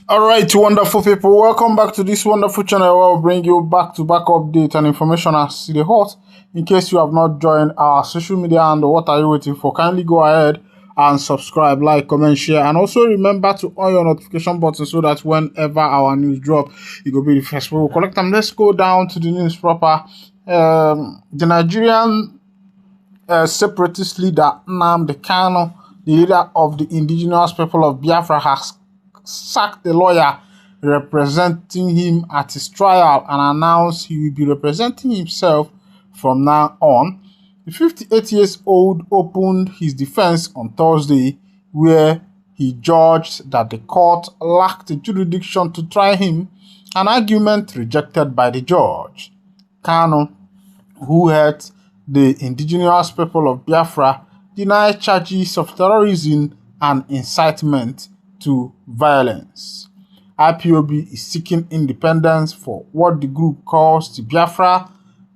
Alright, wonderful people, welcome back to this wonderful channel where we'll bring you back-to-back update and information as the hot. In case you have not joined our social media and what are you waiting for, kindly go ahead and subscribe, like, comment, share, and also remember to on your notification button so that whenever our news drop, you will be the first. We will collect them. Let's go down to the news proper. The Nigerian separatist leader Nnamdi Kanu, the leader of the indigenous people of Biafra, has sacked the lawyer representing him at his trial and announced he will be representing himself from now on. The 58-year-old opened his defense on Thursday, where he judged that the court lacked the jurisdiction to try him, an argument rejected by the judge. Kanu, who heads the indigenous people of Biafra, denied charges of terrorism and incitement to violence. IPOB is seeking independence for what the group calls the Biafra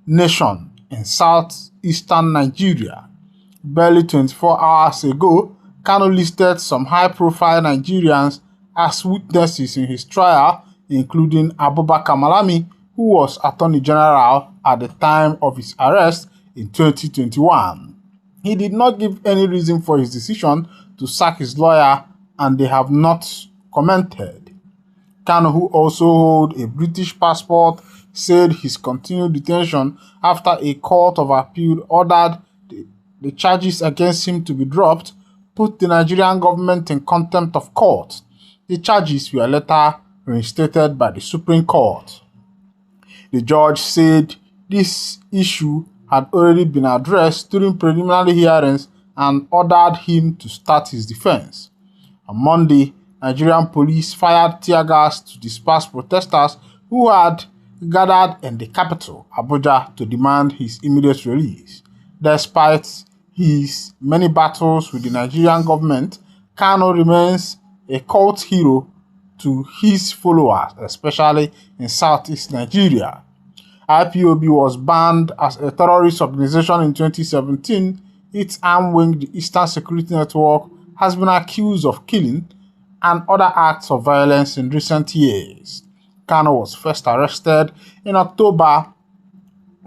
Nation in southeastern Nigeria. Barely 24 hours ago, Kanu listed some high-profile Nigerians as witnesses in his trial, including Abubakar Malami, who was Attorney General at the time of his arrest in 2021. He did not give any reason for his decision to sack his lawyer, and they have not commented. Kanu, who also holds a British passport, said his continued detention after a court of appeal ordered the charges against him to be dropped put the Nigerian government in contempt of court. The charges were later reinstated by the Supreme Court. The judge said this issue had already been addressed during preliminary hearings and ordered him to start his defense. On Monday, Nigerian police fired tear gas to disperse protesters who had gathered in the capital, Abuja, to demand his immediate release. Despite his many battles with the Nigerian government, Kanu remains a cult hero to his followers, especially in southeast Nigeria. IPOB was banned as a terrorist organization in 2017. Its arm wing, the Eastern Security Network, has been accused of killing and other acts of violence in recent years. Kanu was first arrested in October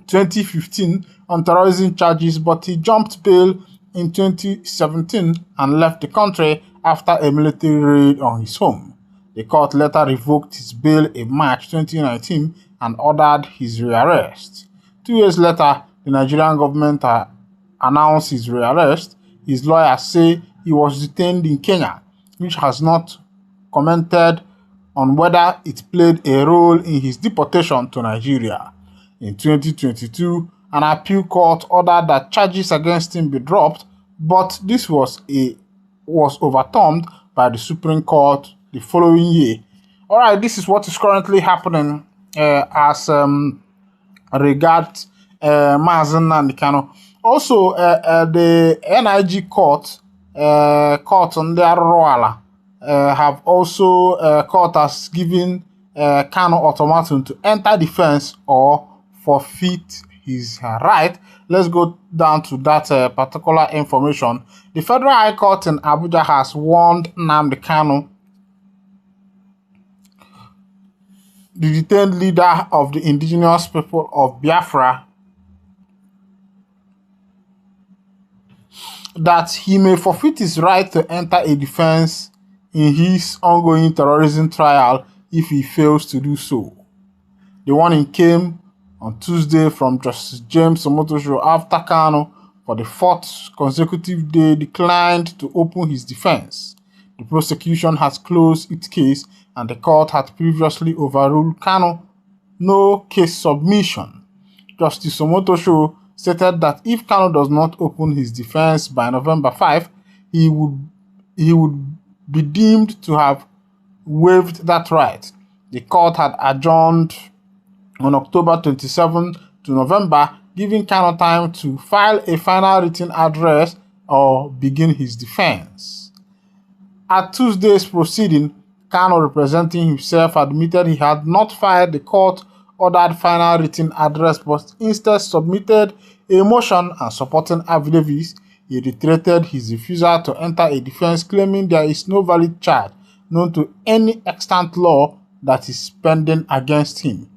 2015 on terrorism charges, but he jumped bail in 2017 and left the country after a military raid on his home. The court later revoked his bail in March 2019 and ordered his rearrest. 2 years later, the Nigerian government announced his rearrest. His lawyers say he was detained in Kenya, which has not commented on whether it played a role in his deportation to Nigeria. In 2022, an appeal court ordered that charges against him be dropped, but this was overturned by the Supreme Court the following year. Alright, this is what is currently happening as regards Mazi Nnamdi Kanu. Also, the NIG court on their Roala have also court has given Kanu ultimatum to enter defense or forfeit his right. Let's go down to that particular information. The Federal High Court in Abuja has warned Nnamdi Kanu, the detained leader of the indigenous people of Biafra, that he may forfeit his right to enter a defense in his ongoing terrorism trial if he fails to do so. The warning came on Tuesday from Justice James Omotosho after Kanu, for the fourth consecutive day, declined to open his defense. The prosecution has closed its case and the court had previously overruled Kanu no case submission. Justice Omotosho stated that if Kanu does not open his defense by November 5, he would be deemed to have waived that right. The court had adjourned on October 27 to November, giving Kanu time to file a final written address or begin his defense. At Tuesday's proceeding, Kanu, representing himself, admitted he had not filed the court-ordered final written address but instead submitted a motion and supporting affidavits. He reiterated his refusal to enter a defense, claiming there is no valid charge known to any extant law that is pending against him.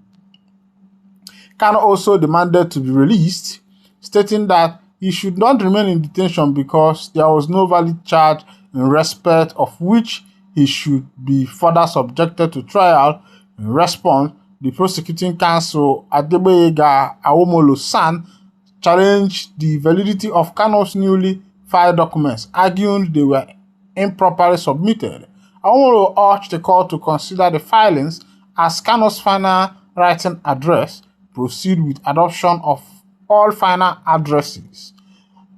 Kanu also demanded to be released, stating that he should not remain in detention because there was no valid charge in respect of which he should be further subjected to trial. In response, the prosecuting counsel Adegboyega Awomolo San challenged the validity of Kanu's newly filed documents, arguing they were improperly submitted. Awomolo urged the court to consider the filings as Kanu's final writing address, proceed with adoption of all final addresses,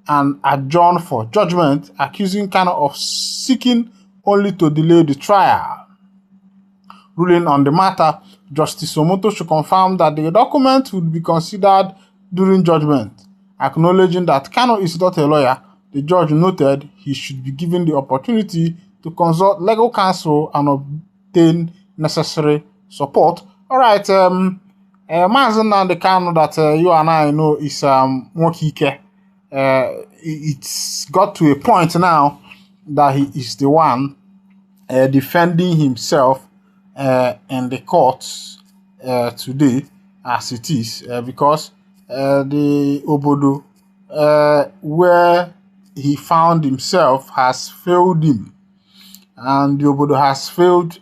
and adjourn for judgment, accusing Kanu of seeking only to delay the trial. Ruling on the matter, Justice Omoto should confirm that the document would be considered during judgment. Acknowledging that Kanu is not a lawyer, the judge noted he should be given the opportunity to consult legal counsel and obtain necessary support. All right, Mazi Nnamdi Kanu that you and I know is Mwokike. It's got to a point now that he is the one defending himself in the courts today, as it is, because the Obodo where he found himself has failed him, and the Obodo has failed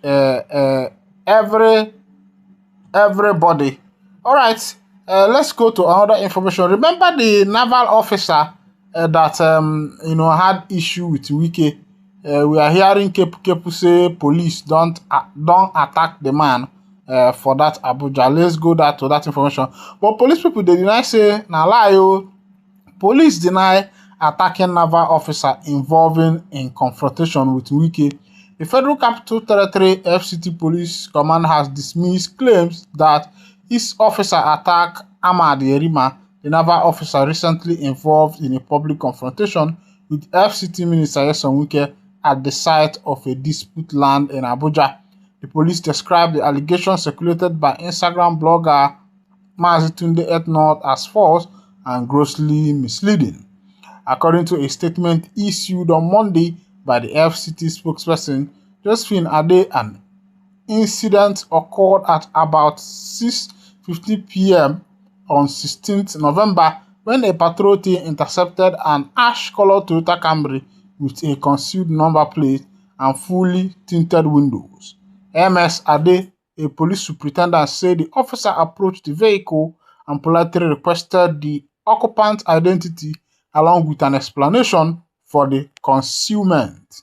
everybody. All right, let's go to another information. Remember the naval officer that had issue with Wike. We are hearing Kepu say police don't attack the man for that Abuja. Let's go to that information. But police people, they deny say na lie. Police deny attacking naval officer involving in confrontation with Wike. The Federal Capital Territory FCT Police Command has dismissed claims that his officer attacked Nnamdi Kanu, the naval officer recently involved in a public confrontation with FCT Minister Nyesom Wike at the site of a dispute land in Abuja. The police described the allegations circulated by Instagram blogger Mazi as false and grossly misleading. According to a statement issued on Monday by the FCT spokesperson, Josephine Ade, an incident occurred at about 6:50 p.m. on 16th November when a patrol team intercepted an ash-colored Toyota Camry with a concealed number plate and fully tinted windows. MS Ade, a police superintendent, said the officer approached the vehicle and politely requested the occupant's identity along with an explanation for the concealment.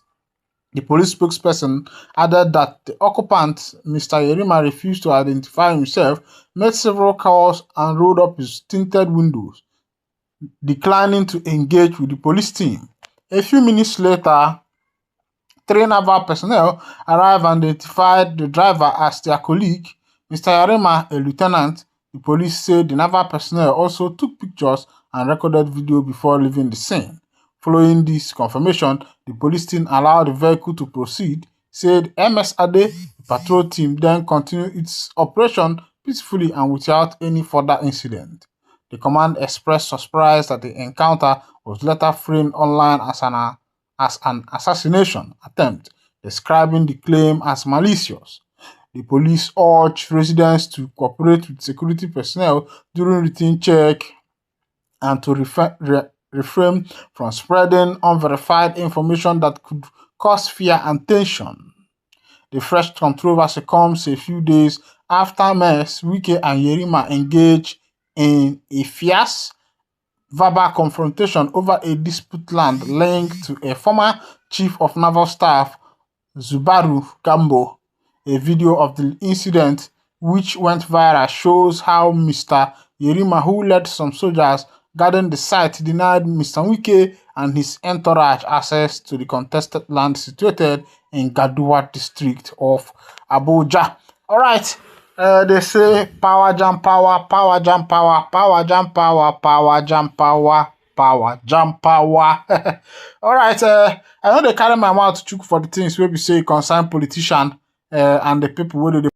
The police spokesperson added that the occupant, Mr. Yerima, refused to identify himself, made several calls, and rolled up his tinted windows, declining to engage with the police team. A few minutes later, 3 naval personnel arrived and identified the driver as their colleague, Mr. Yerima, a lieutenant. The police said the naval personnel also took pictures and recorded video before leaving the scene. Following this confirmation, the police team allowed the vehicle to proceed, said MS Ade. The patrol team then continued its operation peacefully and without any further incident. The command expressed surprise that the encounter was later framed online as an assassination attempt, describing the claim as malicious. The police urged residents to cooperate with security personnel during routine check and to refrain from spreading unverified information that could cause fear and tension. The fresh controversy comes a few days after Ms. Wike and Yerima engaged in a fierce verbal confrontation over a dispute land linked to a former chief of naval staff, Zubaru Gambo. A video of the incident, which went viral, shows how Mr. Yerima, who led some soldiers guarding the site, denied Mr. Wike and his entourage access to the contested land situated in Gaduwa district of Abuja. All right. They say power jam power, power jam power, power jam power, power jam power, power jam power. All right. I know they carry my mouth to chook for the things where we say concern politician and the people where they